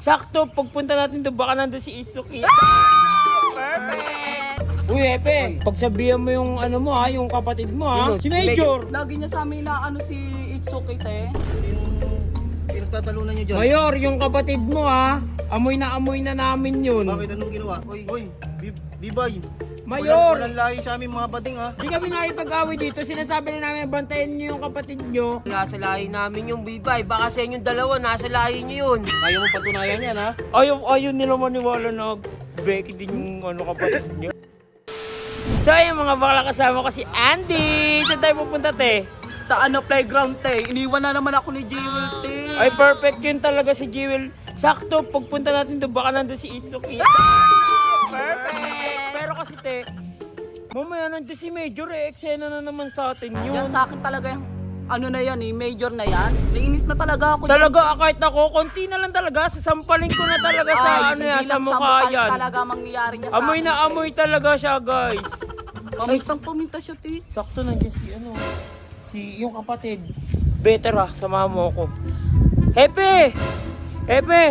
Sakto, pagpunta natin doon, baka nandun si Itsuki. Perfect! Uy, Epe, pagsabihan mo yung ano mo ha, yung kapatid mo ha. Sino? Si Major. Lagi niya sa amin na ano si Itsuki, te. Pinagtatalunan niyo dyan. Mayor, yung kapatid mo ha. Amoy na namin yun. Bakit anong ginawa? Hoy, Bibay. Mayor! Walang lahi sa aming mga bading ha. Di kami nakipag-away dito. Sinasabi na namin, bantayan niyo yung kapatid niyo. Nasa lahi namin yung Bibay. Baka sa inyong dalawa, nasa lahi niyo yun. Kaya mo patunayan yan ha. Ayaw nila maniwala na Becky din yung ano, kapatid niyo. So ayun mga bakla, kasama ko si Andy. Saan tayo pupunta, te? Sa ano playground, te. Iniwan na naman ako ni Jewel, te. Ay, perfect yun talaga si Jewel. Sakto, pagpunta natin doon, baka nandun si Itsuki. Perfect! Pero kasi, te, mamaya nandun si Major eh. Eksena na naman sa atin yun. Yan sa akin talaga yung ano na yan eh, major na yan. Nainis na talaga ako. Talaga, kahit ako, konti na lang talaga. Sasampalin ko na talaga sa ano yan, sa mukha yan. Talaga mangyayari niya Amoy sa akin. na amoy talaga siya, guys. Paminta siya, te. Sakto nandiyan si ano, yung kapatid. Better ah, samahan mo ako. Hepe! Hepe!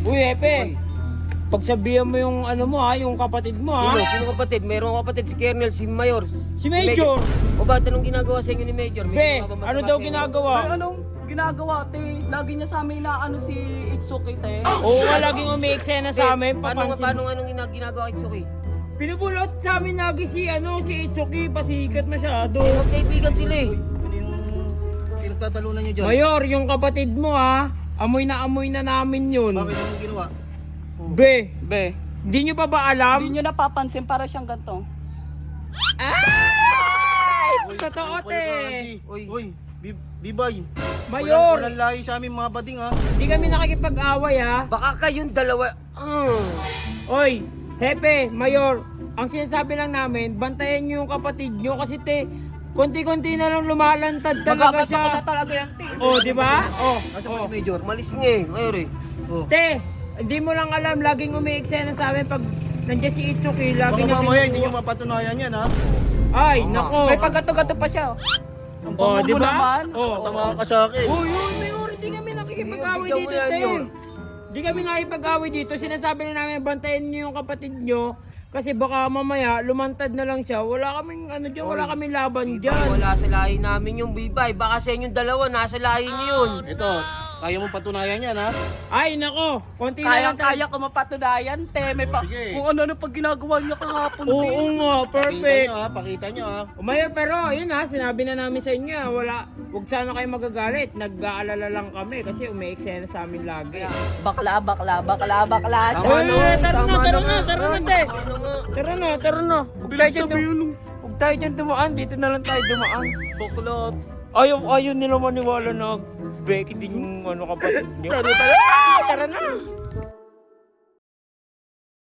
Uy, Hepe! Pagsabihan mo yung ano mo ha, yung kapatid mo ha. Sino kapatid? Mayroong kapatid si Colonel, si Mayor. Si Major! O ba, anong ginagawa sa inyo ni Major? Be, May mga ano masama daw sa inyo? ginagawa? Ay, anong ginagawa, te? Lagi niya sa amin na ano si Itsuki, te. Oo nga, laging umiiksena sa amin, Paano papansin. anong ginagawa kay Suki? Pinupulot sa amin lagi si Itsuki, pasikat masyado. Magkaibigan sila eh. Ano yung pinagtatalunan niyo dyan? Mayor, yung kapatid mo ha, amoy na namin yun. Bakit anong ginawa? Be, Be, hindi nyo pa ba alam? hindi niyo napapansin para siyang ganito. Ay! Totoo, te! Hoy, Bibay. Mayor, Walang lahi sa aming mga bading ha. hindi kami nakikipag-away ha. Baka kayong dalawa. Oy, Hepe, Mayor, ang sinasabi lang namin, bantayan nyo yung kapatid nyo kasi te, konti-konti na lang lumalantad talaga Magkakataon siya. na talaga yan, te. Oh, di ba? Oh, Nasaan ba si Major? Malis nga eh, Mayor eh. Oh. te, hindi mo lang alam, laging umiiksena sa amin pag nandiyan si Itsuki, lagi Baka niya mamaya hindi niyo pinupuha. mapatunayan yan ha. Ay, nako. May paggato-gato pa siya. Ang Oh, bango di mo ba? naman. Oh. Tama ka sa akin. Oh, yun, Mayor, hindi kami nakikipag-away Bigyan mo dito, yan, te. yun. Hindi kami nakikipag-away dito. Sinasabi na namin, bantayan nyo yung kapatid nyo. Kasi baka mamaya, lumantad na lang siya. Wala kaming, ano dyan, wala kaming laban dyan. Wala sa lahi namin yung Bibay. Baka sa inyong dalawa, nasa lahi niyo yun. Ito, kaya mo patunayan yan ha. Ay, nako. Konti na lang Kaya ko mapatunayan, te. May pa, sige. kung ano-ano pag ginagawa niya kahapon, te. Oo nga, perfect. Pakita nyo ha. Mayor, pero yun ha, sinabi na namin sa inyo, wala, huwag sana kayo magagalit. Nag-aalala lang kami kasi umiiksena sa amin lagi. Bakla. Siya. Tama Ay, na, tara tama na, na. te. Tara na. Huwag tayo dyan dumaan, dito na lang tayo dumaan. Buklot. Ayaw nila maniwala na Becky din yung ano, kapatid niyo. Tara na.